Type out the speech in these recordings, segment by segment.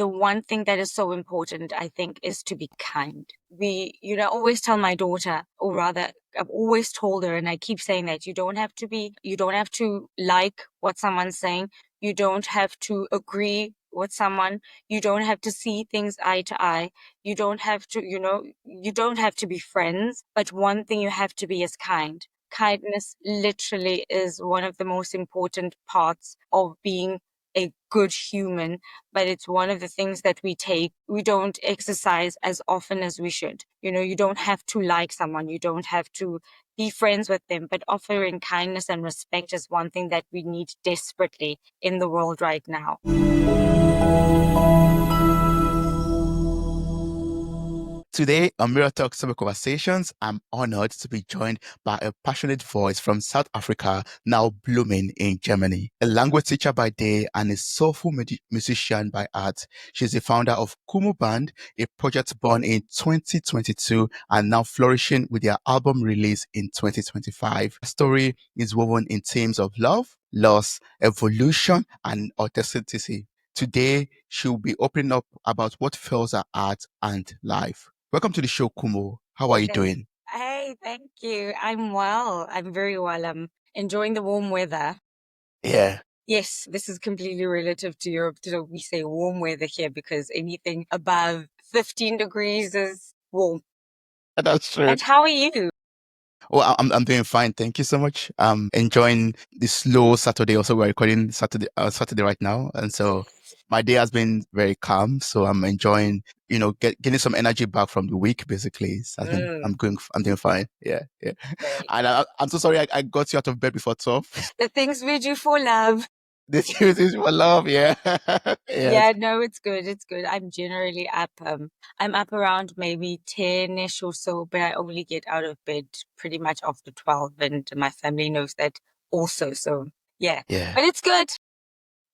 the one thing that is so important, I think, is to be kind. I always tell my daughter, or rather, I've always told her, and I keep saying that you don't have to like what someone's saying. You don't have to agree with someone. You don't have to see things eye to eye. You don't have to, you don't have to be friends. But one thing you have to be is kind. Kindness literally is one of the most important parts of being a good human, but it's one of the things that we don't exercise as often as we should. You don't have to like someone, you don't have to be friends with them, but offering kindness and respect is one thing that we need desperately in the world right now. Today on Mural Talk Summer Conversations, I'm honored to be joined by a passionate voice from South Africa, now blooming in Germany. A language teacher by day and a soulful musician by art, she's the founder of Khumo Band, a project born in 2022 and now flourishing with their album release in 2025. Her story is woven in themes of love, loss, evolution, and authenticity. Today, she'll be opening up about what fuels her art and life. Welcome to the show, Khumo. How are you doing? Hey, thank you. I'm well. I'm very well. I'm enjoying the warm weather. Yeah. Yes, this is completely relative to Europe. So we say warm weather here because anything above 15 degrees is warm. That's true. And how are you? Well, I'm doing fine. Thank you so much. Enjoying the slow Saturday. Also, we're recording Saturday right now, and so my day has been very calm. So I'm enjoying, getting some energy back from the week. Basically, so I'm doing fine. Yeah. And I'm so sorry I got you out of bed before 12. The things we do for love. This is for love. Yeah. Yes. Yes. Yeah, no, it's good. It's good. I'm generally up. I'm up around maybe 10-ish or so, but I only get out of bed pretty much after 12, and my family knows that also. So yeah. Yeah. But it's good.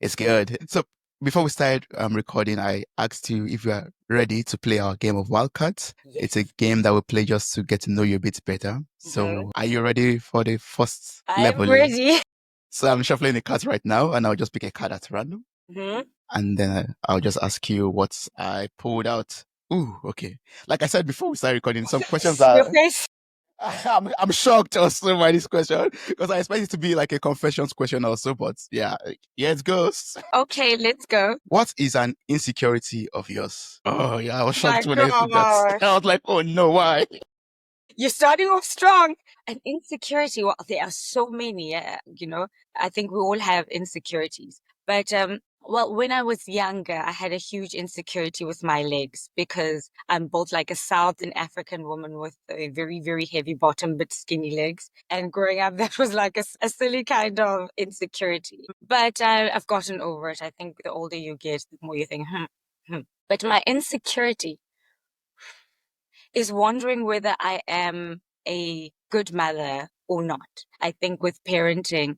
It's good. So before we started recording, I asked you if you are ready to play our game of wildcards. Yes. It's a game that we play just to get to know you a bit better. So are you ready for the first level? I'm ready. So I'm shuffling the cards right now, and I'll just pick a card at random. And then I'll just ask you what I pulled out. Ooh, okay. Like I said before we started recording, some questions are... Your face. I'm shocked also by this question because I expect it to be like a confessions question also, but yeah, it goes. Okay, let's go. What is an insecurity of yours? Oh yeah, I was My shocked when I see that. gosh. I was like, oh no, why? You're starting off strong. An insecurity, well, there are so many, I think we all have insecurities. But, well, when I was younger, I had a huge insecurity with my legs because I'm built like a Southern African woman with a very, very heavy bottom but skinny legs. And growing up, that was like a silly kind of insecurity. But I've gotten over it. I think the older you get, the more you think, But my insecurity is wondering whether I am a good mother or not. I think with parenting,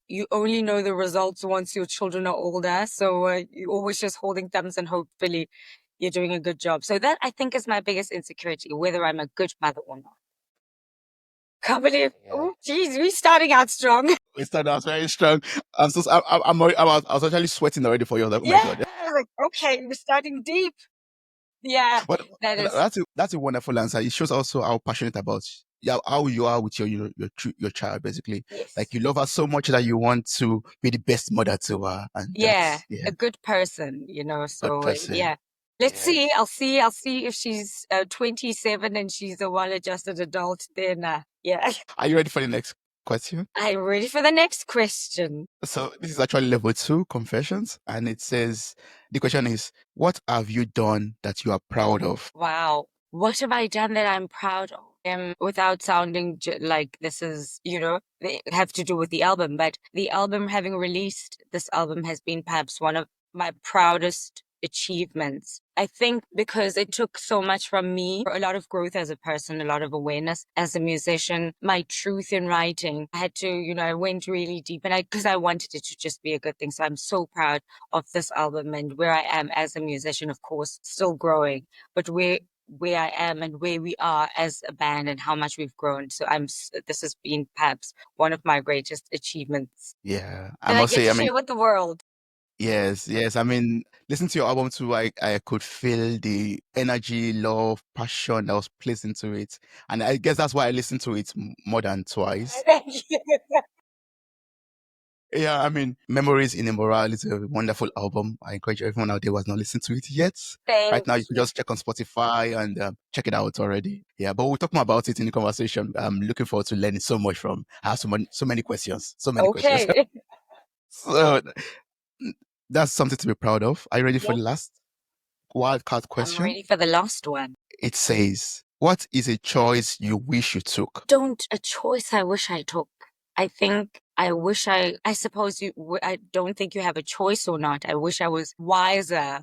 you only know the results once your children are older. So you're always just holding thumbs and hopefully you're doing a good job. So that I think is my biggest insecurity, whether I'm a good mother or not. Can't believe, oh, geez, we're starting out strong. We started out very strong. I was actually sweating already for you. I was like, oh my God. Like, okay, we're starting deep. Yeah, But that is. that's a wonderful answer. It shows also how passionate about how you are with your child, basically. Yes. Like you love her so much that you want to be the best mother to her. And a good person, So good person. yeah. Let's see. I'll see if she's 27 and she's a well-adjusted adult. Then yeah. Are you ready for the next question? I'm ready for the next question. So this is actually level 2 confessions, and it says the question is, what have you done that you are proud of? Wow. What have I done that I'm proud of? Without sounding like this is, they have to do with the album, but the album, having released this album, has been perhaps one of my proudest achievements. I think because it took so much from me, a lot of growth as a person, a lot of awareness as a musician, my truth in writing. I had to, I went really deep and because I wanted it to just be a good thing. So I'm so proud of this album and where I am as a musician, of course, still growing, but where I am and where we are as a band and how much we've grown. So this has been perhaps one of my greatest achievements. Yeah, I must say, share with the world. Yes. I mean, listening to your album too, I could feel the energy, love, passion that was placed into it. And I guess that's why I listened to it more than twice. Thank you. Yeah, I mean, Memories in a Mural is a wonderful album. I encourage everyone out there who has not listened to it yet. Right Thank now, you can you. just check on Spotify and check it out already. Yeah, but we'll talk more about it in the conversation. I'm looking forward to learning so much from. I have so many questions, so many questions. Okay. So that's something to be proud of. Are you ready for Yes, the last wildcard I'm question? ready for the last one. It says, what is a choice you wish you took? Don't a choice I wish I took. I think I wish I suppose I don't think you have a choice or not. I wish I was wiser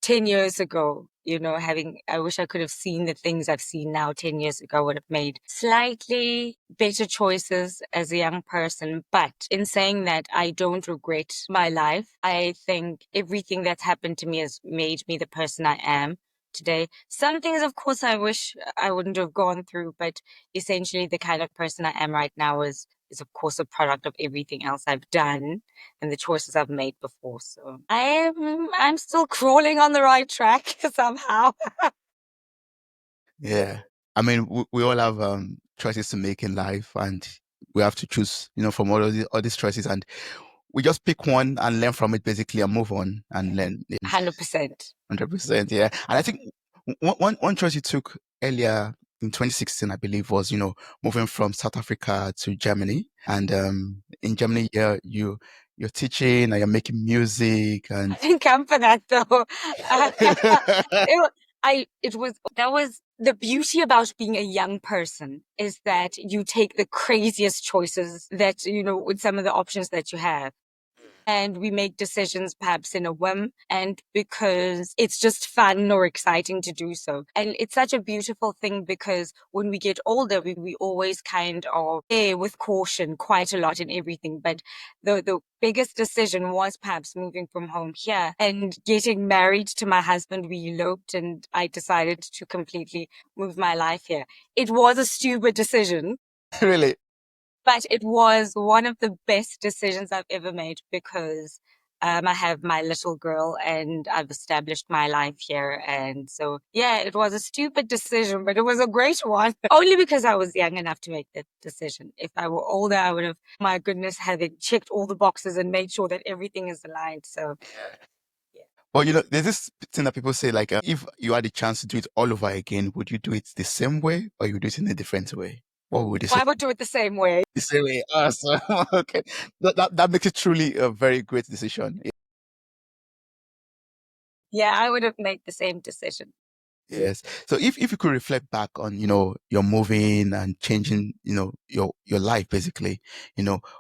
10 years ago, I wish I could have seen the things I've seen now 10 years ago. I would have made slightly better choices as a young person. But in saying that, I don't regret my life. I think everything that's happened to me has made me the person I am today. Some things, of course, I wish I wouldn't have gone through, but essentially the kind of person I am right now is of course a product of everything else I've done and the choices I've made before. So I'm still crawling on the right track somehow. Yeah. I mean, we all have choices to make in life, and we have to choose, from all these choices, and we just pick one and learn from it basically and move on and learn. 100%. 100%. Yeah. And I think one choice you took earlier in 2016, I believe, was, moving from South Africa to Germany. And in Germany, yeah, you're teaching and you're making music I and didn't come for that though. That was the beauty about being a young person is that you take the craziest choices that, with some of the options that you have. And we make decisions perhaps in a whim and because it's just fun or exciting to do so. And it's such a beautiful thing because when we get older, we always kind of err with caution quite a lot in everything. But the biggest decision was perhaps moving from home here and getting married to my husband. We eloped and I decided to completely move my life here. It was a stupid decision. really. But it was one of the best decisions I've ever made because I have my little girl and I've established my life here. And so, yeah, it was a stupid decision, but it was a great one. Only because I was young enough to make that decision. If I were older, I would have, my goodness, having checked all the boxes and made sure that everything is aligned. So, yeah. Well, there's this thing that people say, like, if you had the chance to do it all over again, would you do it the same way or you would do it in a different way? What would you say? I would do it the same way. The same way. Awesome. Okay. That makes it truly a very great decision. Yeah, I would have made the same decision. Yes. So if you could reflect back on, your moving and changing, your life basically,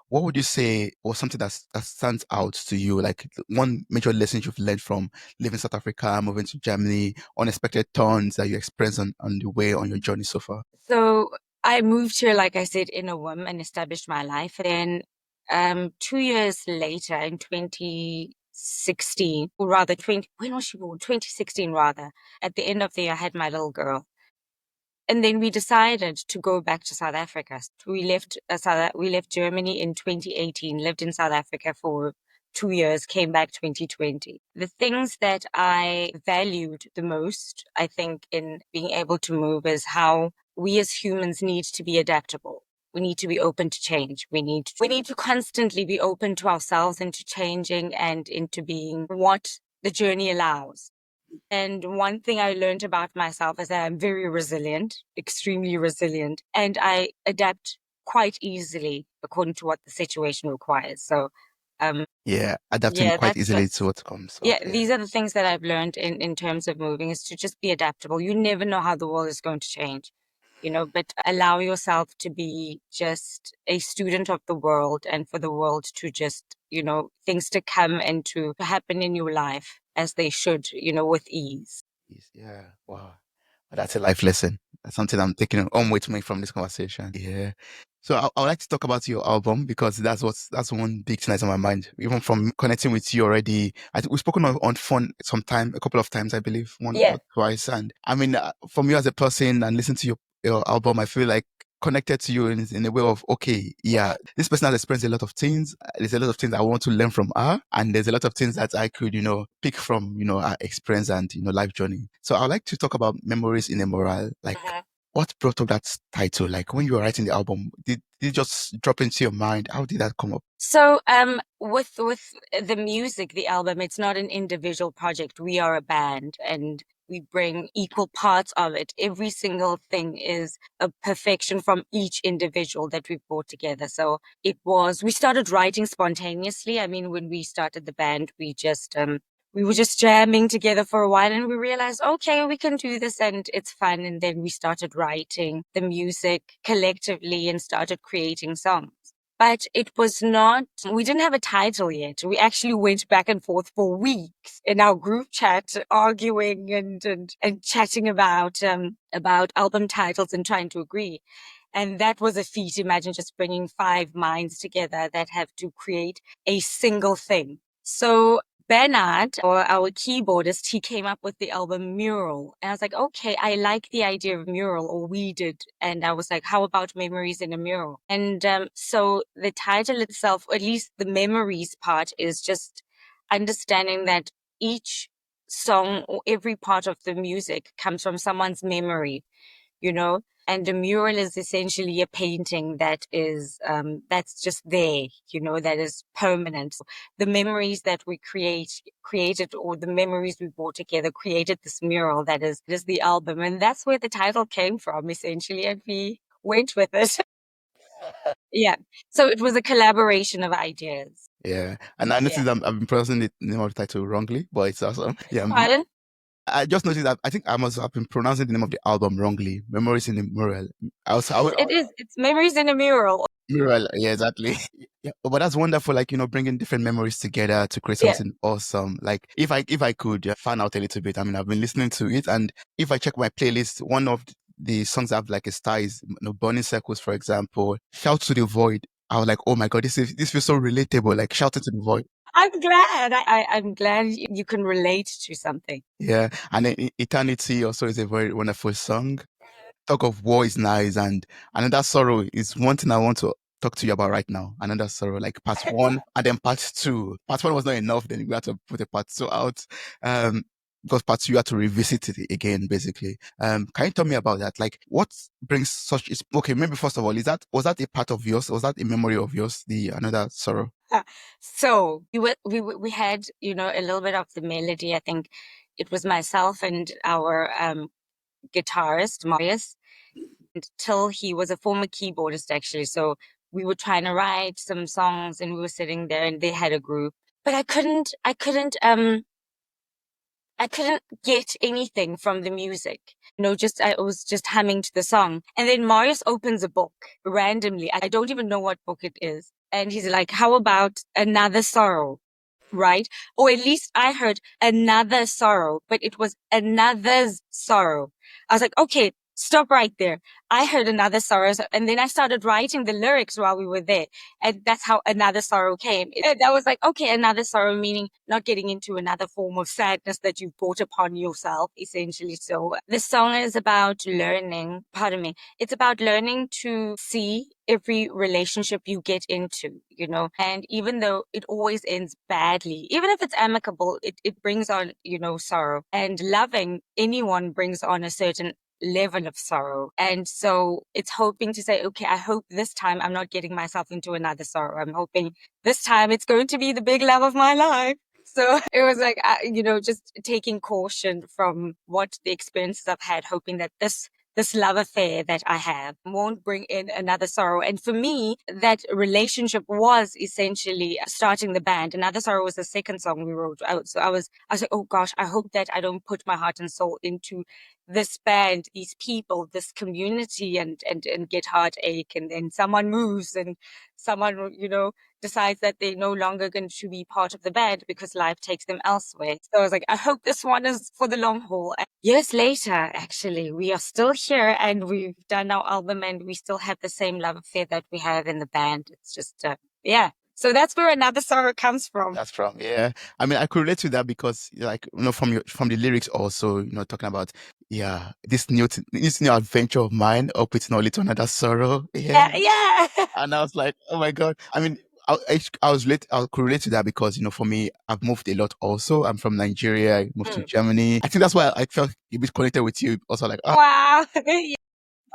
what would you say was something that stands out to you? Like one major lesson you've learned from leaving South Africa, moving to Germany, unexpected turns that you experienced on the way on your journey so far? So I moved here, like I said, in a whim and established my life. And then 2 years later, in 2016, or rather when was she born? 2016 rather. At the end of the year, I had my little girl. And then we decided to go back to South Africa. We left we left Germany in 2018, lived in South Africa for 2 years, came back 2020. The things that I valued the most, I think, in being able to move is how we as humans need to be adaptable. We need to be open to change. We need to constantly be open to ourselves and to changing and into being what the journey allows. And one thing I learned about myself is that I'm very resilient, extremely resilient, and I adapt quite easily according to what the situation requires. So, Yeah, adapting yeah, quite easily to what comes up. yeah, Yeah. these are the things that I've learned in terms of moving is to just be adaptable. You never know how the world is going to change, but allow yourself to be just a student of the world and for the world to just, things to come and to happen in your life as they should, with ease. Yeah. Wow. That's a life lesson. That's something I'm taking on with me from this conversation. Yeah. So I would like to talk about your album because that's one big thing that's on my mind. Even from connecting with you already, I think we've spoken on phone a couple of times, I believe, one Yeah. or twice. And I mean, from you as a person and listening to your album, I feel like connected to you in a way of, okay, yeah, this person has experienced a lot of things. There's a lot of things I want to learn from her. And there's a lot of things that I could, pick from, her experience and, life journey. So I'd like to talk about memories in a moral. Like, what brought up that title? Like, when you were writing the album, did it just drop into your mind? How did that come up? So, with the music, the album, it's not an individual project. We are a band and we bring equal parts of it. Every single thing is a perfection from each individual that we've brought together. So we started writing spontaneously. I mean, when we started the band, we were just jamming together for a while and we realized, okay, we can do this and it's fun. And then we started writing the music collectively and started creating songs. But it was not, we didn't have a title yet. We actually went back and forth for weeks in our group chat, arguing and chatting about album titles and trying to agree. And that was a feat. Imagine just bringing 5 minds together that have to create a single thing. So Bernard, or our keyboardist, he came up with the album Mural. And I was like, okay, I like the idea of mural, or we did. And I was like, how about memories in a mural? And so the title itself, or at least the memories part, is just understanding that each song or every part of the music comes from someone's memory, and a mural is essentially a painting that is that's just there, that is permanent. The memories that we created, or the memories we brought together, created this mural that is the album, and that's where the title came from, essentially, and we went with it. Yeah. So it was a collaboration of ideas. Yeah. And I noticed Yeah. I've been pronouncing the name of the title wrongly, but it's awesome. Yeah. Pardon? I just noticed that I think I must have been pronouncing the name of the album wrongly. Memories in the Mural. It is. It's memories in a mural. Mural. Yeah, exactly. Yeah, but that's wonderful. Like, bringing different memories together to create Yeah. something awesome. Like, if I could fan out a little bit, I mean, I've been listening to it, and if I check my playlist, one of the songs I have like a star is, Burning Circles, for example. Shout to the Void. I was like, oh my god, this feels so relatable. Like, shouting to the void. I'm glad. I'm glad you can relate to something. Yeah, and then Eternity also is a very wonderful song. Talk of War is nice, and Another Sorrow is one thing I want to talk to you about right now. Another Sorrow, like part one, and then part two. Part one was not enough, then we had to put a part two out. Because part two you had to revisit it again, basically. Can you tell me about that? Like, what brings such? Okay, maybe first of all, was that a part of yours? Was that a memory of yours? The Another Sorrow. So we had, a little bit of the melody. I think it was myself and our guitarist, Marius, until he was a former keyboardist, actually. So we were trying to write some songs and we were sitting there and they had a group. But I couldn't get anything from the music. I was just humming to the song. And then Marius opens a book randomly. I don't even know what book it is. And he's like, how about Another Sorrow? Right? Or at least I heard Another Sorrow, but it was Another's Sorrow. I was like, okay, stop right there. I heard Another Sorrow. And then I started writing the lyrics while we were there. And that's how Another Sorrow came. And I was like, okay, Another Sorrow, meaning not getting into another form of sadness that you've brought upon yourself, essentially. So the song is about learning, pardon me, it's about learning to see every relationship you get into, and even though it always ends badly, even if it's amicable, it brings on, sorrow, and loving anyone brings on a certain level of sorrow. And so it's hoping to say, okay, I hope this time I'm not getting myself into another sorrow. I'm hoping this time it's going to be the big love of my life. So it was like, just taking caution from what the experiences I've had, hoping that this love affair that I have won't bring in another sorrow. And for me, that relationship was essentially starting the band. Another Sorrow was the second song we wrote. So I was like, oh gosh, I hope that I don't put my heart and soul into this band, these people, this community, and get heartache. And then someone moves and someone, decides that they're no longer going to be part of the band because life takes them elsewhere. So I was like, I hope this one is for the long haul. And years later, actually, we are still here and we've done our album and we still have the same love affair that we have in the band. It's just, yeah, So that's where another sorrow comes from. That's from, yeah. I mean, I could relate to that because, like, from from the lyrics also, talking about, yeah, this new adventure of mine, up it's not to another sorrow. Yeah, Yeah. yeah. And I was like, oh my God. I mean, I could relate to that because, for me, I've moved a lot also. I'm from Nigeria. I moved to Mm. Germany. I think that's why I felt a bit connected with you. Also, like, Wow.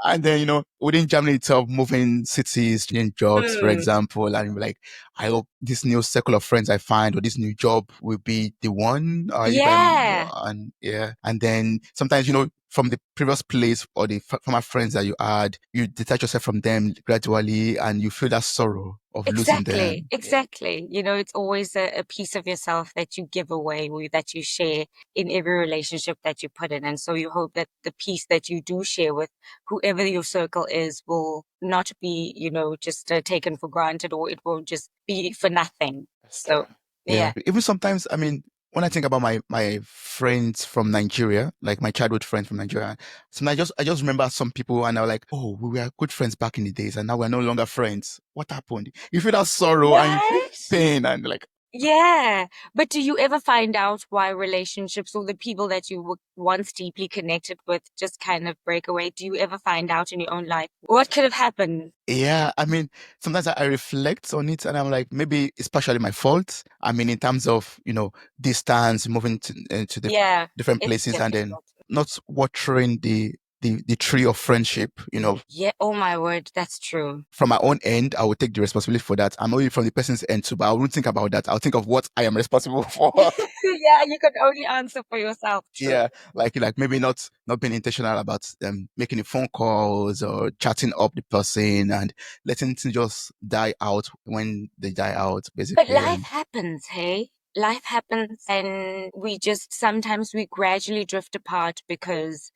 and then, within Germany itself, moving cities, changing jobs, for Mm. example, and like, I hope this new circle of friends I find or this new job will be the one, if I'm, Yeah, and yeah. And then sometimes, from the previous place or the former friends that you had, you detach yourself from them gradually and you feel that sorrow of losing exactly. them. Yeah. Exactly. It's always a piece of yourself that you give away or that you share in every relationship that you put in. And so you hope that the piece that you do share with whoever your circle is will not be, just taken for granted, or it won't just be for nothing. That's true. So, Yeah. yeah. Even sometimes, I mean, when I think about my friends from Nigeria, like my childhood friends from Nigeria, sometimes I just remember some people and I was like, oh, we were good friends back in the days and now we're no longer friends. What happened? You feel that sorrow and you feel Right? pain and like, Yeah. But do you ever find out why relationships or the people that you were once deeply connected with just kind of break away? Do you ever find out in your own life what could have happened? yeah, I mean, sometimes I reflect on it and I'm like, maybe it's partially my fault. I mean, in terms of, distance, moving to Yeah, different it's places and then difficult. not watering the tree of friendship, Yeah. Oh my word, that's true. from my own end, I will take the responsibility for that. I'm not even from the person's end too, but I won't think about that. I'll think of what I am responsible for. Yeah, you can only answer for yourself. True. Yeah, like maybe not being intentional about making the phone calls or chatting up the person and letting things just die out when they die out, But basically. life And happens, hey? Life happens, and we just sometimes we gradually drift apart because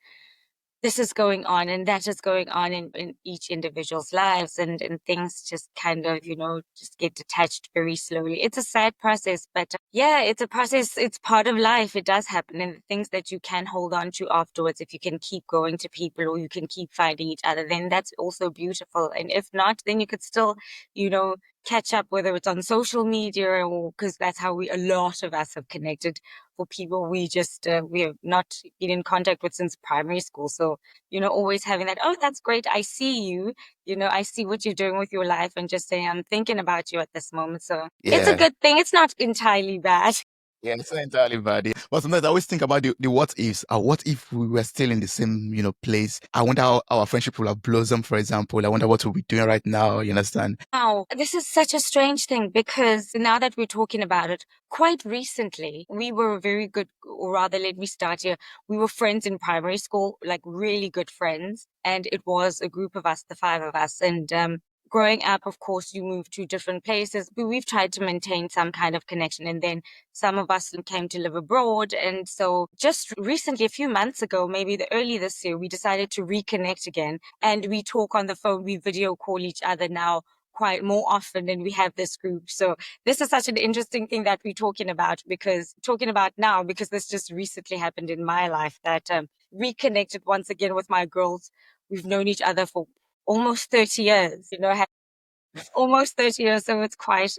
this is going on and that is going on in each individual's lives, and things just kind of just get detached very slowly. It's a sad process, but yeah, it's a process. It's part of life. It does happen, and the things that you can hold on to afterwards, if you can keep going to people or you can keep finding each other, then that's also beautiful. And if not, then you could still you know catch up, whether it's on social media, or because that's how a lot of us have connected, for people we have not been in contact with since primary school. So, always having that, oh, that's great. I see you, I see what you're doing with your life, and just saying, I'm thinking about you at this moment. So it's a yeah, good thing. It's not entirely bad. yeah, it's not entirely bad. Yeah. But sometimes I always think about the what ifs. What if we were still in the same, place? I wonder how our friendship will have blossomed, for example. I wonder what we'll be doing right now. You understand? Wow, this is such a strange thing, because now that we're talking about it, quite recently, we were very good, or rather, let me start here. We were friends in primary school, like really good friends. And it was a group of us, the five of us. And growing up, of course, you move to different places, but we've tried to maintain some kind of connection. And then some of us came to live abroad. And so just recently, a few months ago, maybe early this year, we decided to reconnect again. And we talk on the phone, we video call each other now quite more often, and we have this group. So this is such an interesting thing that we're talking about now, because this just recently happened in my life, that reconnected once again with my girls. We've known each other for almost 30 years, almost 30 years. So it's quite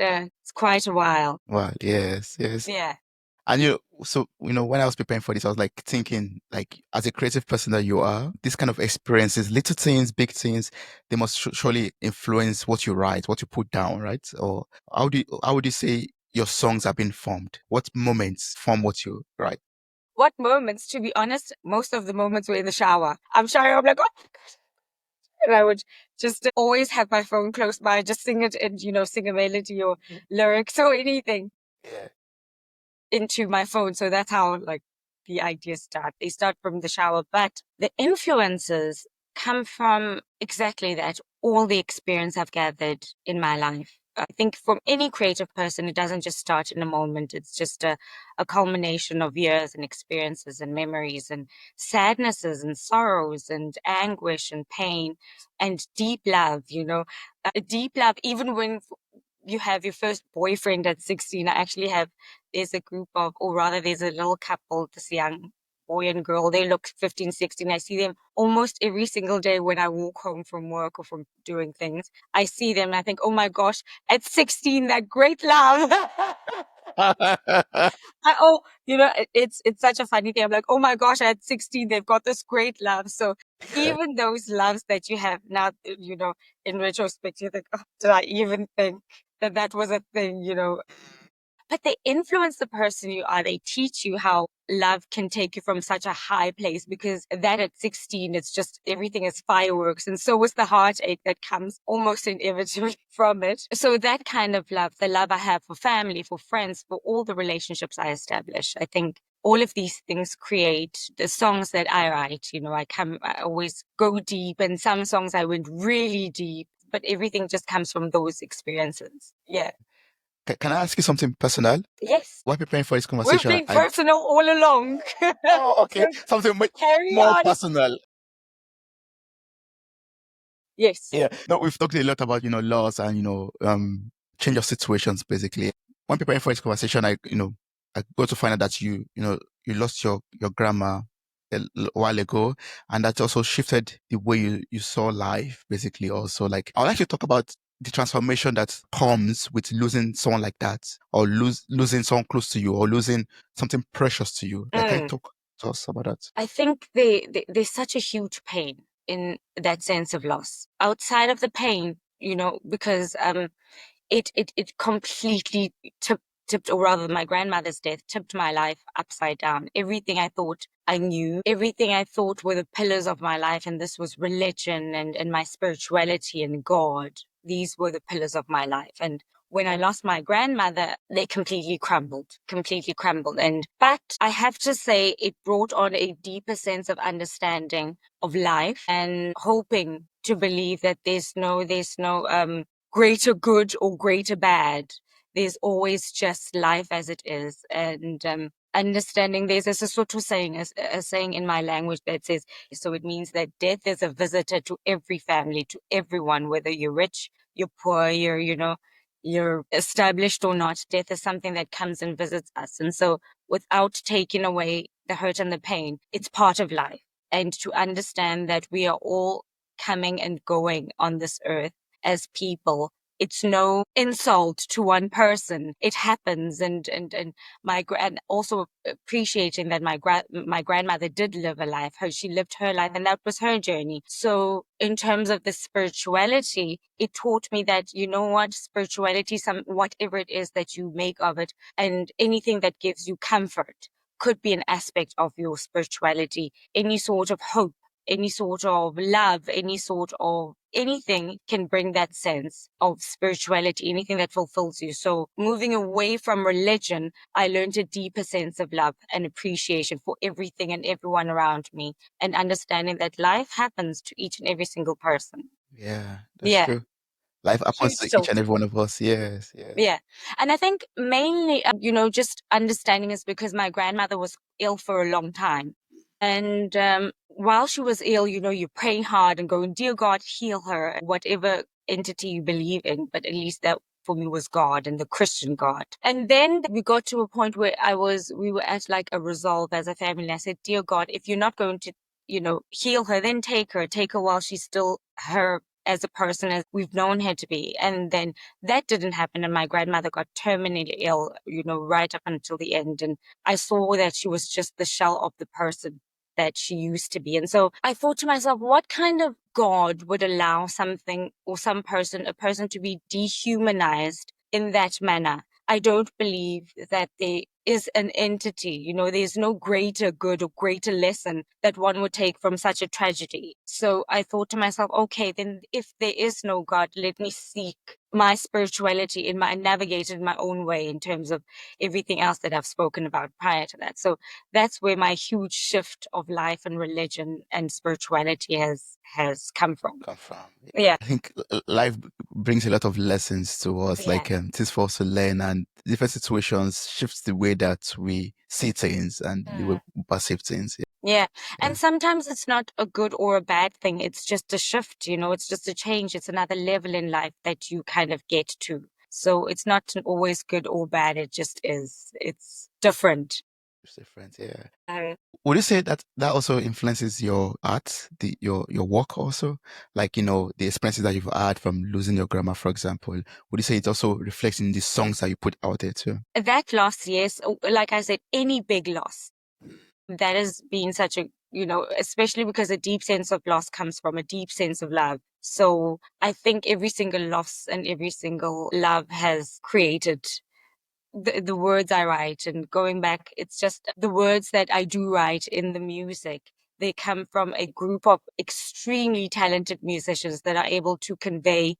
a while. Well, yes, yes. Yeah. And so when I was preparing for this, I was like thinking, like as a creative person that you are, these kind of experiences, little things, big things, they must surely influence what you write, what you put down, right? Or how would you say your songs have been formed? What moments form what you write? What moments? To be honest, most of the moments were in the shower. I'm shy. I'm like, oh, and I would just always have my phone close by, just sing it, and sing a melody or lyrics or anything Yeah. into my phone. So that's how like the ideas start. They start from the shower, but the influences come from exactly that, all the experience I've gathered in my life. I think from any creative person, it doesn't just start in a moment. It's just a culmination of years and experiences and memories and sadnesses and sorrows and anguish and pain and deep love, a deep love, even when you have your first boyfriend at 16. There's a group of, or rather, there's a little couple this young. boy and girl. They look 15, 16. I see them almost every single day when I walk home from work or from doing things. I see them and I think, oh my gosh, at 16, that great love. It's such a funny thing. I'm like, oh my gosh, at 16, they've got this great love. So even those loves that you have now, in retrospect, you think, oh, did I even think that that was a thing? But they influence the person you are. They teach you how love can take you from such a high place, because that at 16, it's just everything is fireworks. And so is the heartache that comes almost inevitably from it. So that kind of love, the love I have for family, for friends, for all the relationships I establish, I think all of these things create the songs that I write. I always go deep, and some songs I went really deep, but everything just comes from those experiences. Yeah. Can I ask you something personal? Yes. While preparing for this We've conversation, been personal all along. Oh, okay. Something Carry more on. personal. Yes. Yeah. No, we've talked a lot about, laws and, change of situations, basically. When preparing for this conversation, I got to find out that you lost your grandma a while ago, and that also shifted the way you saw life, basically. Also, like, I would like to talk about the transformation that comes with losing someone like that, or losing someone close to you, or losing something precious to you. Like, can you talk to us about that? I think there's such a huge pain in that sense of loss. Outside of the pain, because it completely tipped, or rather my grandmother's death tipped my life upside down. Everything I thought I knew, everything I thought were the pillars of my life, and this was religion and my spirituality and God. These were the pillars of my life. And when I lost my grandmother, they completely crumbled. But I have to say, it brought on a deeper sense of understanding of life, and hoping to believe that there's no greater good or greater bad. There's always just life as it is. And understanding there's a Sesotho saying, a saying in my language that says, so it means that death is a visitor to every family, to everyone, whether you're rich, you're poor, you're established or not. Death is something that comes and visits us. And so without taking away the hurt and the pain, it's part of life. And to understand that we are all coming and going on this earth as people. It's no insult to one person. It happens, and also appreciating that my grandmother did live a life. She lived her life, and that was her journey. So, in terms of the spirituality, it taught me that, you know what, spirituality, whatever it is that you make of it, and anything that gives you comfort, could be an aspect of your spirituality. Any sort of hope, any sort of love, any sort of anything can bring that sense of spirituality, anything that fulfills you. So moving away from religion, I learned a deeper sense of love and appreciation for everything and everyone around me, and understanding that life happens to each and every single person. Yeah, that's Yeah. true. Life happens Huge to each tilt. and every one of us. Yes, yes. Yeah. And I think mainly, just understanding is because my grandmother was ill for a long time. And while she was ill, you pray hard and going, dear God, heal her, whatever entity you believe in. But at least that for me was God, and the Christian God. And then we got to a point where we were at like a resolve as a family. And I said, dear God, if you're not going to, heal her, then take her while she's still her as a person as we've known her to be. And then that didn't happen. And my grandmother got terminally ill, right up until the end. And I saw that she was just the shell of the person that she used to be. And so I thought to myself, what kind of God would allow something or a person to be dehumanized in that manner? I don't believe that there is an entity, there's no greater good or greater lesson that one would take from such a tragedy. So I thought to myself, okay, then if there is no God, let me seek my spirituality navigate it in my own way in terms of everything else that I've spoken about prior to that. So that's where my huge shift of life and religion and spirituality has come from. Come from. Yeah. I think life brings a lot of lessons to us, Yeah. like things for us to learn, and different situations shifts the way that we see things and the way we perceive things. Yeah. Yeah. And sometimes it's not a good or a bad thing. It's just a shift, it's just a change. It's another level in life that you kind of get to. So it's not always good or bad. It just is. It's different. different, yeah. Uh, Would you say that that also influences your art, your work also? Like, the experiences that you've had from losing your grandma, for example. Would you say it also reflects in the songs that you put out there too? that loss, yes. Like I said, any big loss that has been such a, especially because a deep sense of loss comes from a deep sense of love. So I think every single loss and every single love has created the words I write. And going back, it's just the words that I do write in the music. They come from a group of extremely talented musicians that are able to convey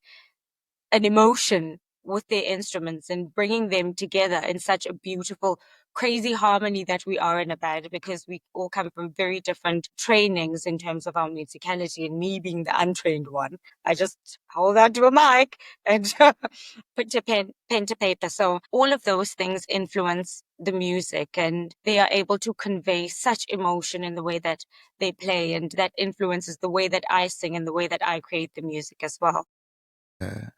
an emotion with their instruments and bringing them together in such a beautiful, crazy harmony that we are in a band, because we all come from very different trainings in terms of our musicality. And me being the untrained one, I just hold on to a mic and put to pen to paper. So all of those things influence the music, and they are able to convey such emotion in the way that they play, and that influences the way that I sing and the way that I create the music as well. Yeah.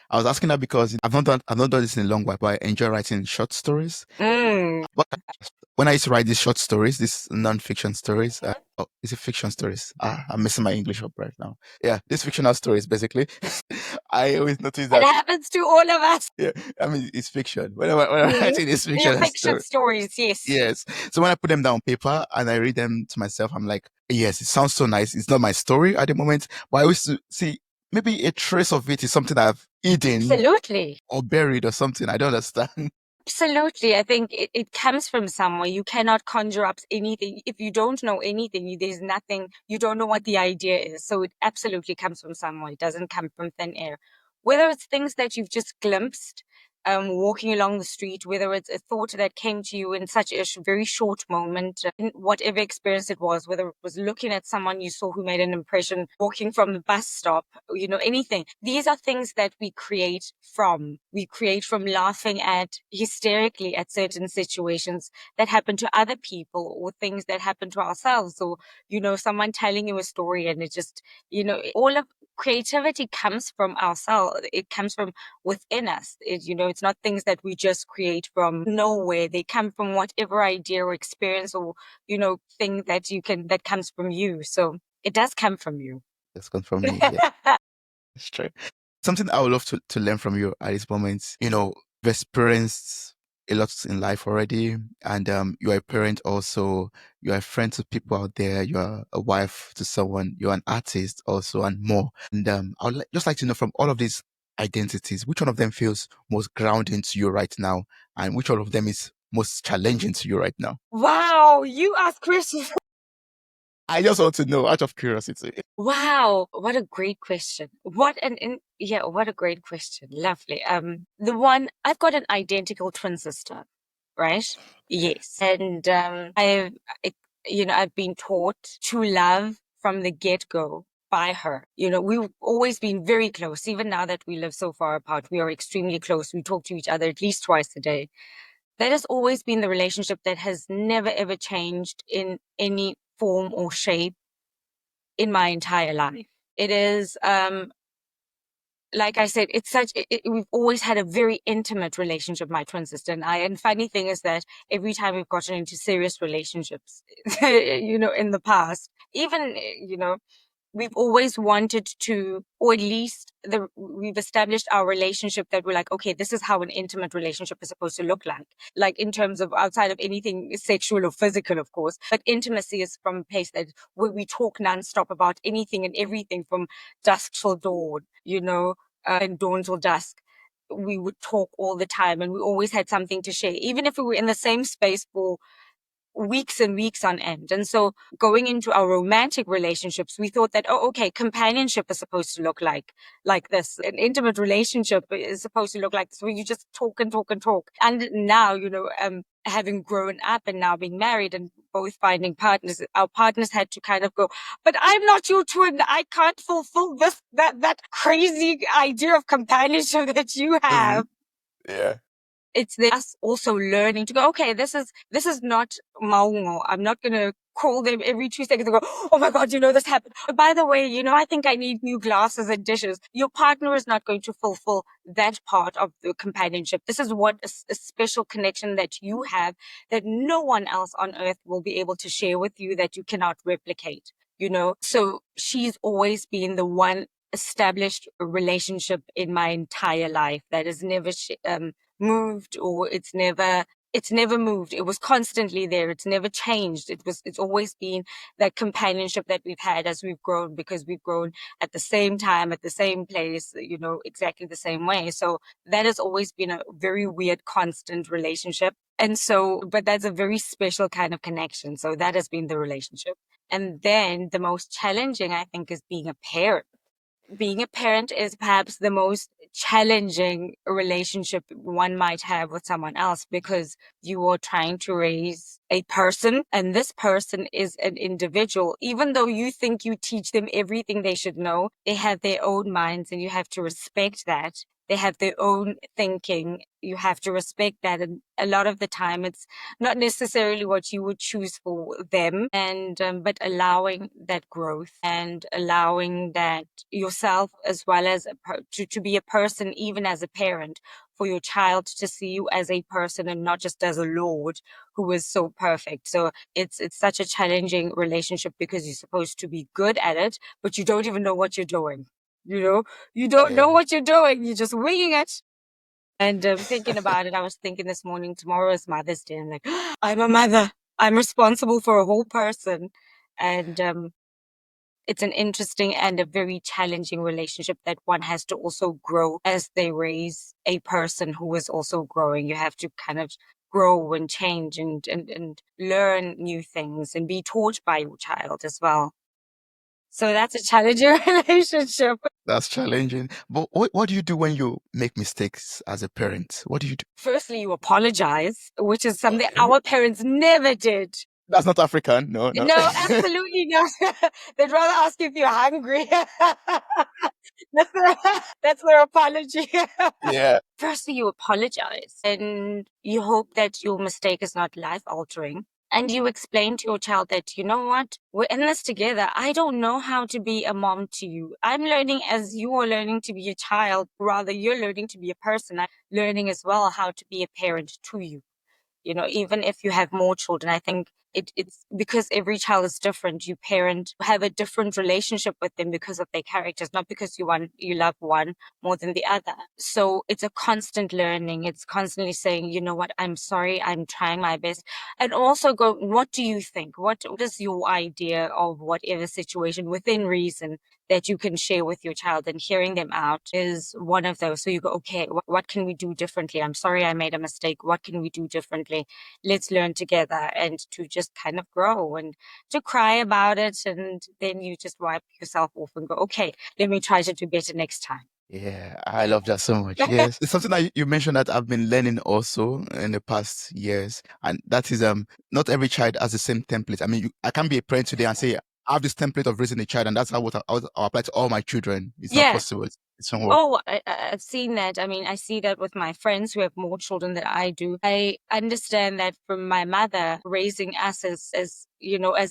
I was asking that because I've not done this in a long while, but I enjoy writing short stories. Mm. What when I used to write these short stories, these non-fiction stories, oh, is it fiction stories? I'm messing my English up right now. Yeah, these fictional stories, basically. I always notice It that, happens to all of us. yeah, I mean, it's fiction. When I'm Mm. writing this Your fictional fiction story, stories, yes. yes. So when I put them down on paper and I read them to myself, I'm like, yes, it sounds so nice. It's not my story at the moment, but I used to see maybe a trace of it is something that I've hidden Absolutely. or buried or something. I don't understand. Absolutely. I think it comes from somewhere. You cannot conjure up anything. If you don't know anything, there's nothing, you don't know what the idea is. So it absolutely comes from somewhere. It doesn't come from thin air. Whether it's things that you've just glimpsed, walking along the street, whether it's a thought that came to you in such a very short moment, in whatever experience it was, whether it was looking at someone you saw who made an impression, walking from the bus stop, anything. These are things that we create from. We create from laughing at hysterically at certain situations that happen to other people, or things that happen to ourselves, or, someone telling you a story, and it just, all of creativity comes from ourselves. It comes from within us. It's not things that we just create from nowhere. They come from whatever idea or experience or, thing that comes from you. So it does come from you. That's come from me. Yeah, that's true. Something I would love to learn from you at this moment. You've experienced a lot in life already, and you're a parent also. You're a friend to people out there. You're a wife to someone. You're an artist also, and more. And I would just like to know from all of these identities, which one of them feels most grounding to you right now, and which one of them is most challenging to you right now? Wow, you ask questions. I just want to know out of curiosity. Wow, what a great question. What a great question. Lovely. The one, I've got an identical twin sister, right? Yes. And I- I've been taught to love from the get-go by her. We've always been very close. Even now that we live so far apart, we are extremely close. We talk to each other at least twice a day. That has always been the relationship that has never ever changed in any form or shape in my entire life. It is, like I said, we've always had a very intimate relationship, my twin sister and I. And funny thing is that every time we've gotten into serious relationships, in the past, even, we've always wanted to, or at least we've established our relationship that we're like, okay, this is how an intimate relationship is supposed to look like in terms of outside of anything sexual or physical, of course. But intimacy is from a place that where we talk nonstop about anything and everything from dusk till dawn, and dawn till dusk. We would talk all the time, and we always had something to share, even if we were in the same space for weeks and weeks on end. And so going into our romantic relationships, we thought that, oh, okay, companionship is supposed to look like this. An intimate relationship is supposed to look like this, where you just talk and talk and talk. And now, having grown up and now being married and both finding partners, our partners had to kind of go, but I'm not your twin. I can't fulfill that crazy idea of companionship that you Mhm. have. Yeah. it's us also learning to go, okay, this is not maungo. I'm not gonna call them every 2 seconds and go, oh my God, this happened. By the way, I think I need new glasses and dishes. Your partner is not going to fulfill that part of the companionship. This is what a special connection that you have that no one else on earth will be able to share with you, that you cannot replicate. So she's always been the one established relationship in my entire life that has never moved, or it's never moved. It was constantly there. It's never changed. It's always been that companionship that we've had as we've grown, because we've grown at the same time, at the same place, exactly the same way. So that has always been a very weird, constant relationship. And so, but that's a very special kind of connection. So that has been the relationship. And then the most challenging, I think, is being a parent. Being a parent is perhaps the most challenging relationship one might have with someone else, because you are trying to raise a person, and this person is an individual. Even though you think you teach them everything they should know, they have their own minds, and you have to respect that. They have their own thinking. You have to respect that. And a lot of the time, it's not necessarily what you would choose for them, and but allowing that growth and allowing that yourself, as well as to be a person, even as a parent, for your child to see you as a person and not just as a lord who is so perfect. So it's such a challenging relationship, because you're supposed to be good at it, but you don't even know what you're doing. You don't Yeah. know what you're doing. You're just winging it. And thinking about it, I was thinking this morning, tomorrow is Mother's Day. I'm like, I'm a mother. I'm responsible for a whole person. And it's an interesting and a very challenging relationship that one has to also grow as they raise a person who is also growing. You have to kind of grow and change and learn new things and be taught by your child as well. So that's a challenging relationship. That's challenging. But what do you do when you make mistakes as a parent? What do you do? Firstly, you apologize, which is something Okay. our parents never did. That's not African. No, no. No, absolutely not. They'd rather ask if you're hungry. That's their, that's their apology. Yeah. Firstly, you apologize and you hope that your mistake is not life altering. And you explain to your child that, you know what, we're in this together. I don't know how to be a mom to you. I'm learning as you are learning to be a child. Rather, you're learning to be a person. I'm learning as well how to be a parent to you. Even if you have more children, I think it's because every child is different. You have a different relationship with them because of their characters, not because you love one more than the other. So it's a constant learning. It's constantly saying, you know what, I'm sorry, I'm trying my best. And also go, what do you think? What is your idea of whatever situation within reason that you can share with your child? And hearing them out is one of those. So you go, okay, what can we do differently? I'm sorry I made a mistake. What can we do differently? Let's learn together, and to just kind of grow and to cry about it. And then you just wipe yourself off and go, okay, let me try to do better next time. Yeah, I love that so much. Yes, it's something that you mentioned that I've been learning also in the past years, and that is not every child has the same template. I mean, I can't be a parent today and say I have this template of raising a child, and that's how I'll apply to all my children. It's not Yeah. possible. It's not work. Oh, I've seen that. I mean, I see that with my friends who have more children than I do. I understand that from my mother raising us as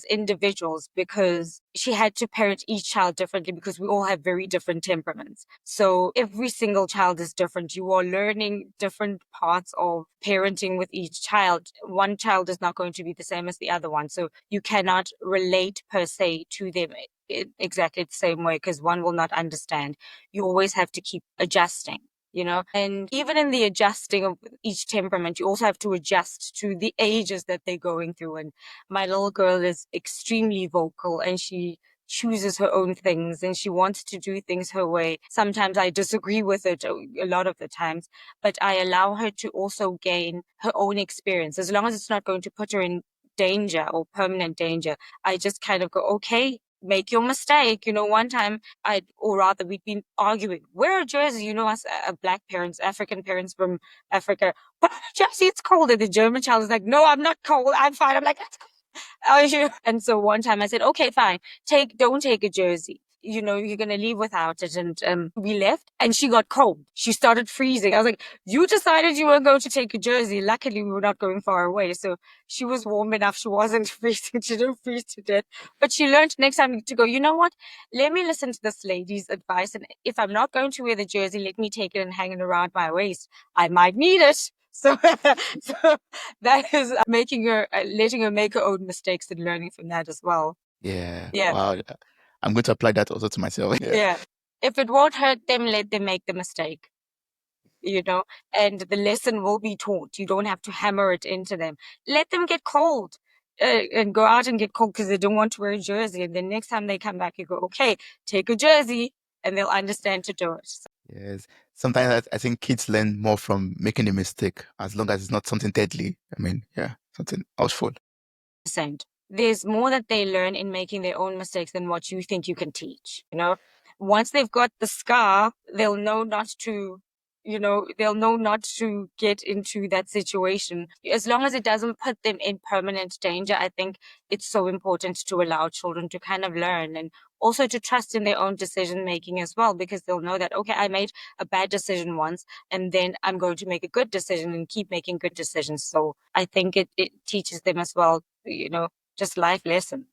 individuals, because she had to parent each child differently, because we all have very different temperaments. So every single child is different. You are learning different parts of parenting with each child. One child is not going to be the same as the other one. So you cannot relate per se to them exactly the same way, because one will not understand. You always have to keep adjusting. And even in the adjusting of each temperament, you also have to adjust to the ages that they're going through. And my little girl is extremely vocal, and she chooses her own things, and she wants to do things her way. Sometimes I disagree with it a lot of the times, but I allow her to also gain her own experience, as long as it's not going to put her in danger or permanent danger. I just kind of go, okay, make your mistake. One time or rather, we'd been arguing. Wear a jersey, us black parents, African parents from Africa. But Jesse, it's cold. And the German child is like, no, I'm not cold. I'm fine. I'm like, are you? And so one time I said, okay, fine. Don't take a jersey. you're going to leave without it. And we left and she got cold. She started freezing. I was like, you decided you were going to take a jersey. Luckily, we were not going far away. So she was warm enough. She wasn't freezing. She didn't freeze to death. But she learned next time to go, you know what? Let me listen to this lady's advice. And if I'm not going to wear the jersey, let me take it and hang it around my waist. I might need it. So, so that is letting her make her own mistakes and learning from that as well. Yeah. Yeah. Wow. I'm going to apply that also to myself. Yeah. If it won't hurt them, let them make the mistake, and the lesson will be taught. You don't have to hammer it into them. Let them get cold. And go out and get cold because they don't want to wear a jersey. And then next time they come back, you go, okay, take a jersey, and they'll understand to do it. Yes. Sometimes I think kids learn more from making a mistake as long as it's not something deadly. I mean, yeah, something awful. There's more that they learn in making their own mistakes than what you think you can teach. Once they've got the scar, they'll know not to get into that situation. As long as it doesn't put them in permanent danger, I think it's so important to allow children to kind of learn and also to trust in their own decision making as well, because they'll know that, okay, I made a bad decision once and then I'm going to make a good decision and keep making good decisions. So I think it teaches them as well, just life lessons.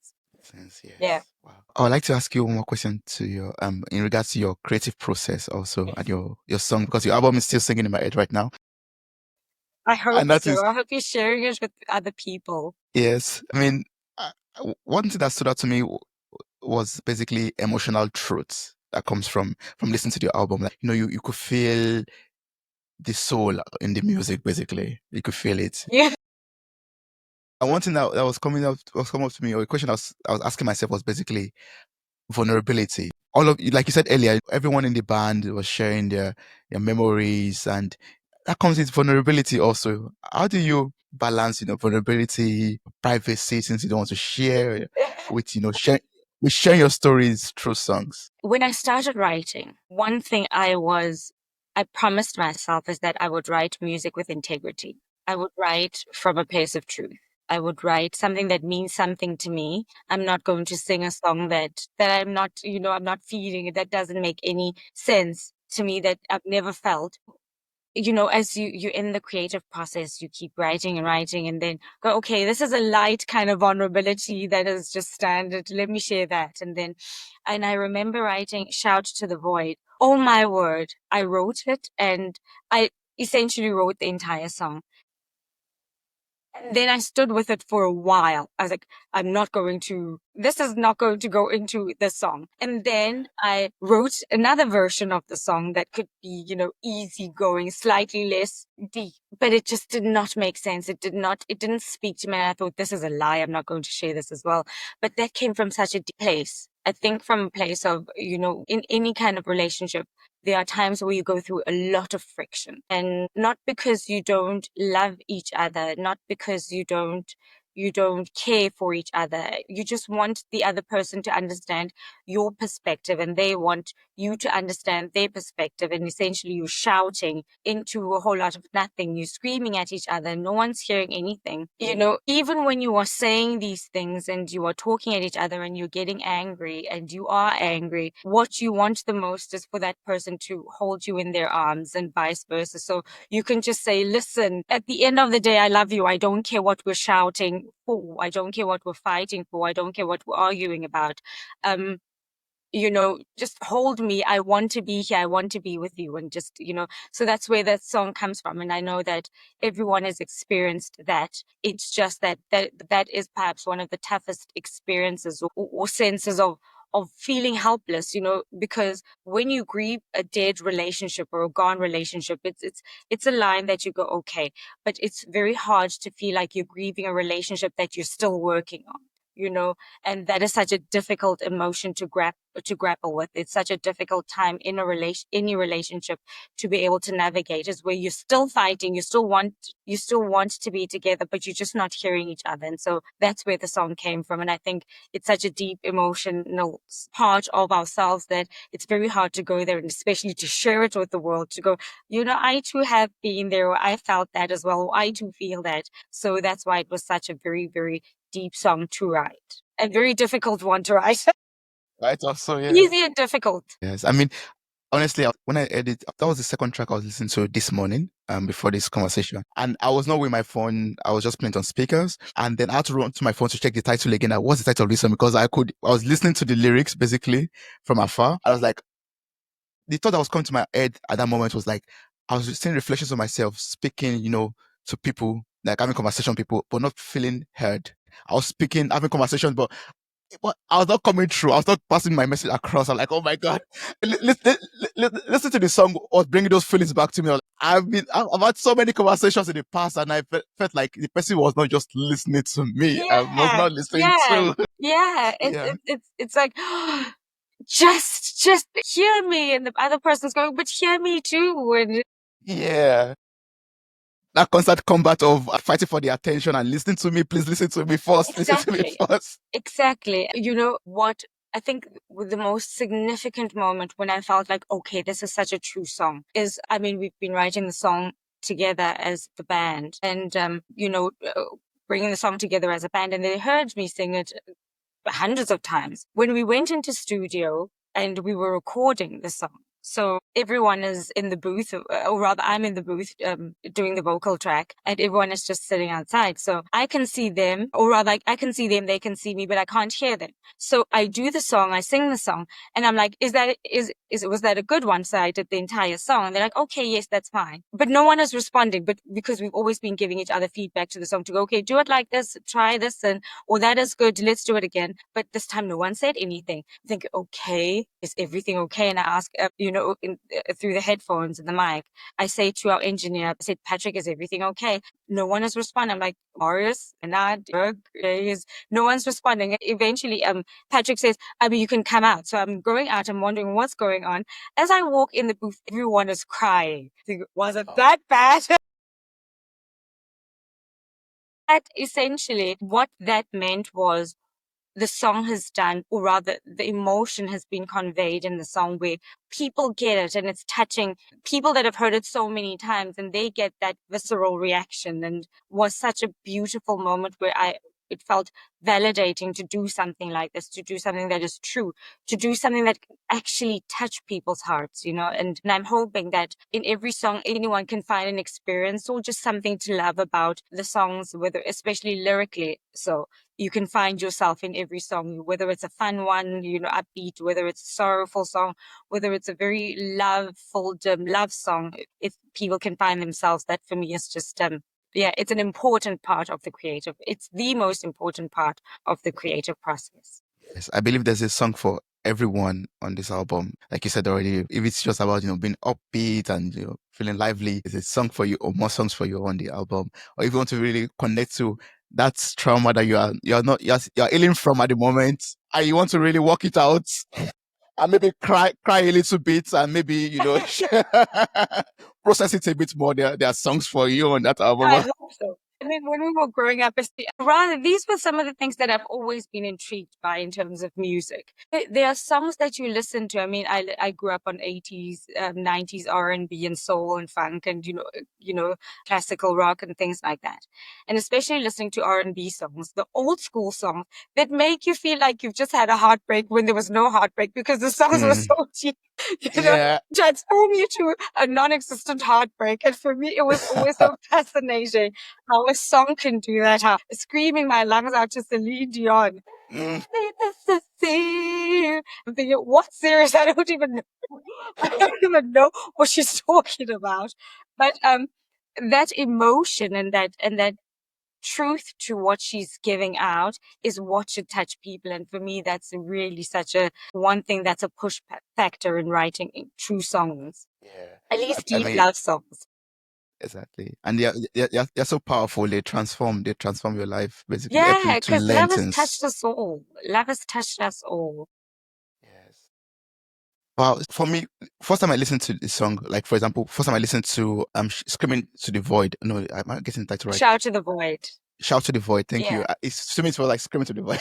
Yes. Yeah. Wow. I would like to ask you one more question to your in regards to your creative process also and your song, because your album is still singing in my head right now. I hope And that so. is, I hope you're sharing it with other people. yes. I mean, one thing that stood out to me was basically emotional truth that comes from listening to the album. Like, you could feel the soul in the music, basically. You could feel it. Yeah. And one thing that was coming up to me, or a question I was asking myself, was basically vulnerability. All of you, like you said earlier, everyone in the band was sharing their memories, and that comes with vulnerability also. How do you balance, vulnerability, privacy, since you don't want to share with, sharing your stories through songs? When I started writing, one thing I promised myself is that I would write music with integrity. I would write from a place of truth. I would write something that means something to me. I'm not going to sing a song that I'm not feeling, that doesn't make any sense to me, that I've never felt. As you're in the creative process, you keep writing and writing and then go, okay, this is a light kind of vulnerability that is just standard. Let me share that. And I remember writing Shout to the Void. Oh my word. I wrote it and I essentially wrote the entire song. And then I stood with it for a while. I was like, this is not going to go into the song. And then I wrote another version of the song that could be, easy going, slightly less deep, but it just did not make sense. It didn't speak to me. And I thought, this is a lie. I'm not going to share this as well. But that came from such a deep place. I think from a place of, in any kind of relationship, there are times where you go through a lot of friction, and not because you don't love each other, not because you don't care for each other. You just want the other person to understand your perspective and they want you to understand their perspective. And essentially you're shouting into a whole lot of nothing. You're screaming at each other. No one's hearing anything. Even when you are saying these things and you are talking at each other and you're getting angry and you are angry, what you want the most is for that person to hold you in their arms and vice versa. So you can just say, listen, at the end of the day, I love you. I don't care what we're shouting for. I don't care what we're fighting for. I don't care what we're arguing about. Just hold me. I want to be here. I want to be with you. And just, so that's where that song comes from. And I know that everyone has experienced that. It's just that is perhaps one of the toughest experiences or senses of feeling helpless, because when you grieve a dead relationship or a gone relationship, it's a line that you go, okay, but it's very hard to feel like you're grieving a relationship that you're still working on. And that is such a difficult emotion to grapple with. It's such a difficult time in any relationship to be able to navigate, is where you're still fighting, you still want to be together, but you're just not hearing each other. And so that's where the song came from. And I think it's such a deep emotional part of ourselves that it's very hard to go there, and especially to share it with the world, to go, I too have been there, or I felt that as well, or I too feel that. So that's why it was such a very, very deep song to write, a very difficult one to write. Right. Also, yeah. Easy and difficult. Yes. I mean, honestly, when I edit, that was the second track I was listening to this morning, before this conversation. And I was not with my phone. I was just playing it on speakers. And then I had to run to my phone to check the title again. Like, what's the title of this song? Because I was listening to the lyrics basically from afar. I was like, the thought that was coming to my head at that moment was like, I was seeing reflections of myself speaking, to people, like having conversation with people, but not feeling heard. I was speaking, having conversations, but I was not coming through. I was not passing my message across. I'm like, oh my God. Listen to the song was bringing those feelings back to me. I've had so many conversations in the past, and I felt like the person was not just listening to me. I was Yeah, not listening yeah, to, yeah. yeah. It's like just hear me, and the other person's going, but hear me too. And Yeah. That constant combat of fighting for the attention and listening to me, please listen to me first, listen to me exactly, first. exactly. You know what? I think with the most significant moment when I felt like, okay, this is such a true song is, I mean, we've been writing the song together as the band, and bringing the song together as a band, and they heard me sing it hundreds of times. When we went into studio and we were recording the song, so everyone is in the booth, or rather, I'm in the booth doing the vocal track, and everyone is just sitting outside. So I can see them, or rather, I can see them, they can see me, but I can't hear them. So I do the song, I sing the song, and I'm like, was that a good one? So I did the entire song, and they're like, okay, yes, that's fine. But no one is responding, but because we've always been giving each other feedback to the song to go, okay, do it like this, try this, and or that is good, let's do it again. But this time no one said anything. I think, okay, is everything okay? And I ask, through the headphones and the mic, I say to our engineer, I said, Patrick, is everything okay? No one is responding. I'm like, Marius, Anad, no one's responding. Eventually, Patrick says, I mean, you can come out. So I'm going out. I'm wondering what's going on. As I walk in the booth, everyone is crying. I think, was it that bad? That essentially, what that meant was the song has done, or rather the emotion has been conveyed in the song where people get it and it's touching people that have heard it so many times and they get that visceral reaction, and was such a beautiful moment where it felt validating to do something like this, to do something that is true, to do something that can actually touch people's hearts, and I'm hoping that in every song anyone can find an experience or just something to love about the songs, whether especially lyrically. So you can find yourself in every song, whether it's a fun one, upbeat, whether it's a sorrowful song, whether it's a very love-filled love song. If people can find themselves, that for me is just, it's an important part of the creative. It's the most important part of the creative process. Yes, I believe there's a song for everyone on this album. Like you said already, if it's just about, being upbeat and, feeling lively, there's a song for you or more songs for you on the album. Or if you want to really connect to that trauma that you're healing from at the moment, and you want to really work it out and maybe cry a little bit and maybe, process it a bit more. There are songs for you on that I album. hope so. I mean, when we were growing up, rather, these were some of the things that I've always been intrigued by in terms of music. There are songs that you listen to. I mean, I grew up on 80s, 90s R&B and soul and funk and, classical rock and things like that. And especially listening to R&B songs, the old school songs that make you feel like you've just had a heartbreak when there was no heartbreak because the songs were so cheap, Yeah. transform you to a non-existent heartbreak. And for me, it was always so fascinating how a song can do that. How screaming my lungs out to Celine Dion. Mm. I'm thinking, what series? I don't even know. I don't even know what she's talking about. But that emotion and that truth to what she's giving out is what should touch people. And for me, that's really such a one thing that's a push factor in writing true songs, Yeah. at least I deep mean, love songs. exactly. And they're so powerful. They transform your life, basically help Yeah, you to because learn love has things. touched us all. Love has touched us all. Yes. Well, for me, first time I listened to the song, like for example, first time I listened to Screaming to the Void. No, I'm not getting the title right. Shout to the void. Shout to the Void. Thank you. Yeah. It's to me it's more like Screaming to the Void.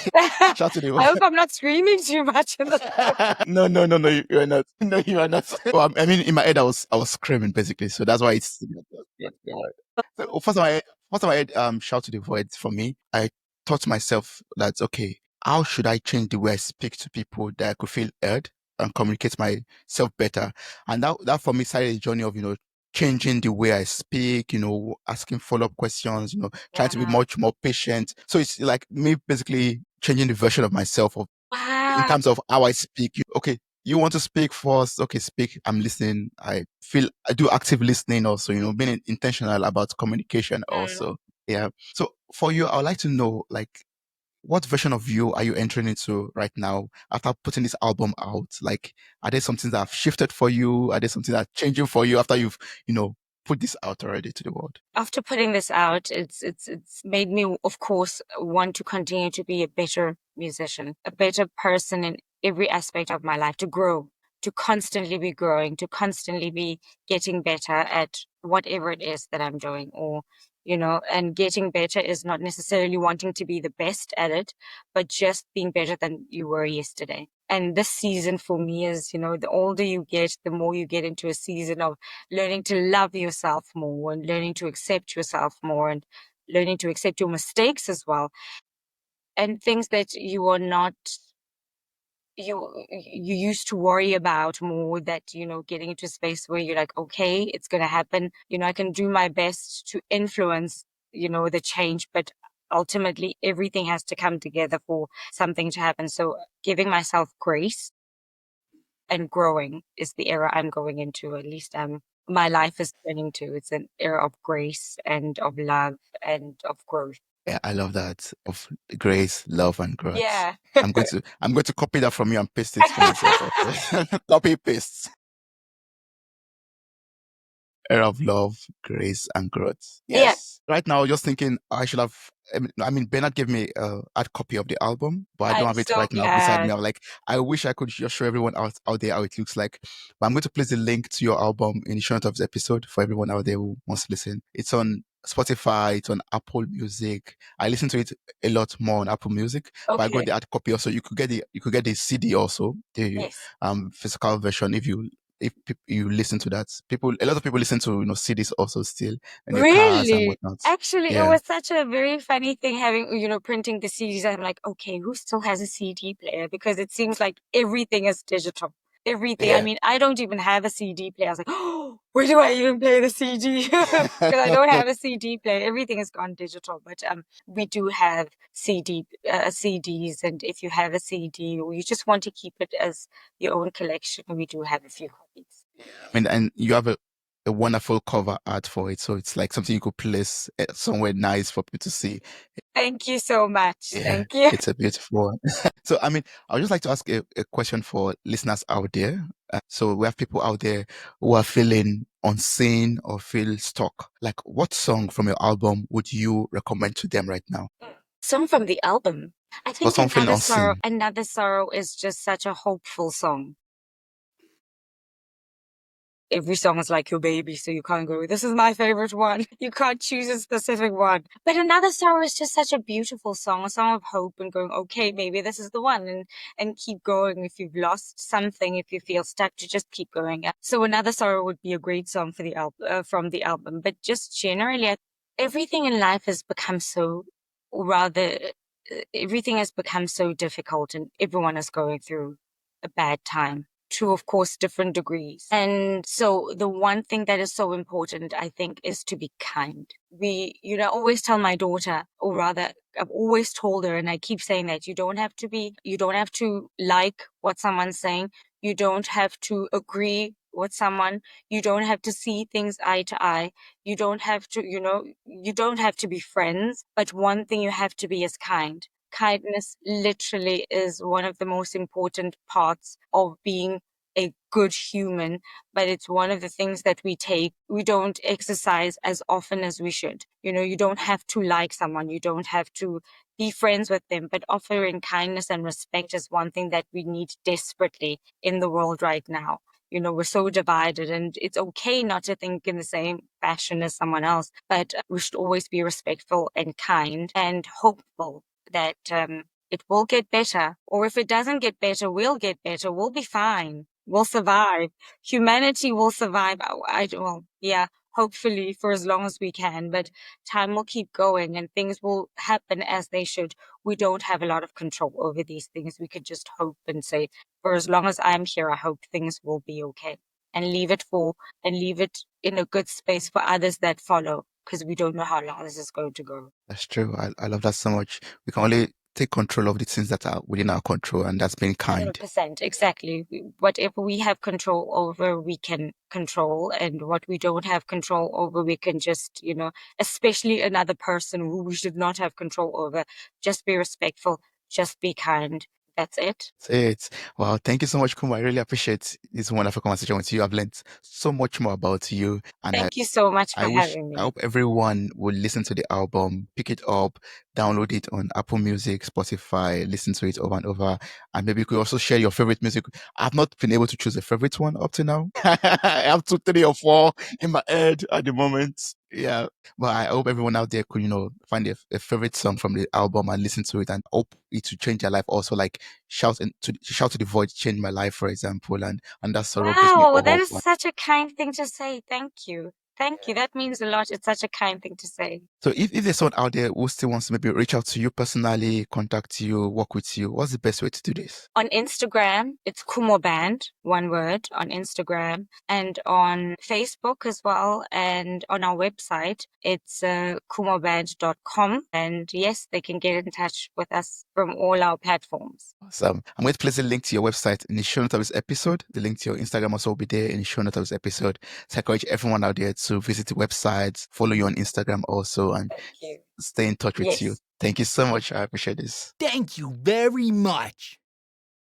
Shout to the I Void. hope I'm not screaming too much in the No, no, no, no, you are not. No, you are not. Well, I mean, in my head, I was screaming basically, so that's why it's. So first time I heard Shout to the Void from me, I thought to myself that okay, how should I change the way I speak to people that I could feel heard and communicate myself better? And that for me started a journey of, changing the way I speak, asking follow-up questions, trying to be Yeah. much more patient. So it's like me basically changing the version of myself of in Wow. terms of how I speak. Okay, you want to speak first? Okay, speak. I'm listening. I do active listening also, being intentional about communication Mm. also. Yeah. So for you, I would like to know, like, what version of you are you entering into right now after putting this album out? Like, are there some things that have shifted for you? Are there something that are changing for you after you've, put this out already to the world? After putting this out, it's made me, of course, want to continue to be a better musician, a better person in every aspect of my life, to grow, to constantly be growing, to constantly be getting better at whatever it is that I'm doing, or and getting better is not necessarily wanting to be the best at it, but just being better than you were yesterday. And this season for me is, the older you get, the more you get into a season of learning to love yourself more and learning to accept yourself more and learning to accept your mistakes as well, and things that you are not you used to worry about more, that getting into a space where you're like, okay, it's going to happen, I can do my best to influence the change, but ultimately everything has to come together for something to happen. So giving myself grace and growing is the era I'm going into. At least my life is turning to. It's an era of grace and of love and of growth. Yeah, I love that of grace, love, and growth. Yeah. I'm going to copy that from you and paste it for myself also. Copy paste. Era of love, grace, and growth. Yeah, Yes. Right now, just thinking I should have. I mean, Bernard gave me a hard copy of the album, but I don't I'm have it so right now beside me. glad. I'm like, I wish I could just show everyone out there how it looks like. But I'm going to place the link to your album in the show notes of this episode for everyone out there who wants to listen. It's on Spotify, it's on Apple Music. I listen to it a lot more on Apple Music, but I got Okay. the hard copy also. You could get the CD also, the Yes. physical version if you listen to that. A lot of people listen to CDs also still in their cars and Really? whatnot. Actually, it Yeah, was such a very funny thing having, printing the CDs. I'm like, okay, who still has a CD player? Because it seems like everything is digital. Everything. I yeah. mean, I don't even have a CD player. I was like, oh, where do I even play the CD? Because I don't have a CD player. Everything has gone digital. But we do have CDs, and if you have a CD or you just want to keep it as your own collection, we do have a few copies. And you have a wonderful cover art for it, so it's like something you could place somewhere nice for people to see. Thank you so much. Yeah, Thank you. it's a beautiful one. So, I mean, I would just like to ask a question for listeners out there. So we have people out there who are feeling unseen or feel stuck. Like, what song from your album would you recommend to them right now? Song from the album. I For think someone feeling unseen. Another Sorrow is just such a hopeful song. Every song is like your baby, so you can't go, this is my favorite one. You can't choose a specific one. But Another Sorrow is just such a beautiful song, a song of hope and going, okay, maybe this is the one, and keep going. If you've lost something, if you feel stuck, to just keep going. So Another Sorrow would be a great song for the album, from the album. But just generally, everything in life has become so, rather, everything has become so difficult, and everyone is going through a bad time, to, of course, different degrees. And so the one thing that is so important, I think, is to be kind. I always tell my daughter, or rather, I've always told her, and I keep saying that you don't have to like what someone's saying. You don't have to agree with someone. You don't have to see things eye to eye. You don't have to, you don't have to be friends. But one thing you have to be is kind. Kindness literally is one of the most important parts of being a good human, but it's one of the things that we don't exercise as often as we should. You don't have to like someone, you don't have to be friends with them, but offering kindness and respect is one thing that we need desperately in the world right now. We're so divided, and it's okay not to think in the same fashion as someone else, but we should always be respectful and kind and hopeful that it will get better. Or if it doesn't get better, we'll get better. We'll be fine. We'll survive. Humanity will survive. Well, yeah. hopefully for as long as we can, but time will keep going and things will happen as they should. We don't have a lot of control over these things. We could just hope and say, for as long as I'm here, I hope things will be okay. And leave it in a good space for others that follow, because we don't know how long this is going to go. That's true. I love that so much. We can only take control of the things that are within our control, and that's being kind. 100%, exactly. Whatever we have control over, we can control, and what we don't have control over, we can just, especially another person who we should not have control over, just be respectful, just be kind. That's it. That's it. Wow. Thank you so much, Khumo. I really appreciate this wonderful conversation with you. I've learned so much more about you, and Thank you so much for having I me. hope everyone will listen to the album, pick it up, download it on Apple Music, Spotify, listen to it over and over. And maybe you could also share your favorite music. I've not been able to choose a favorite one up to now. I have 2, 3, or 4 in my head at the moment. Yeah. But I hope everyone out there could, find a favorite song from the album and listen to it, and hope it to change their life. Also, like Shout to the Void, Change My Life, for example. And that sort of gives me Wow, all that hope. is such a kind thing to say. Thank you. Thank you. That means a lot. It's such a kind thing to say. So if there's someone out there who still wants to maybe reach out to you personally, contact you, work with you, what's the best way to do this? On Instagram, it's Khumo Band, one word on Instagram, and on Facebook as well. And on our website, it's khumoband.com. And yes, they can get in touch with us from all our platforms. Awesome. I'm going to place a link to your website in the show notes of this episode. The link to your Instagram also will be there in the show notes of this episode. So I encourage everyone out there to visit the website, follow you on Instagram also, and Thank you. stay in touch with you. Yes. Thank you so much. I appreciate this. Thank you very much.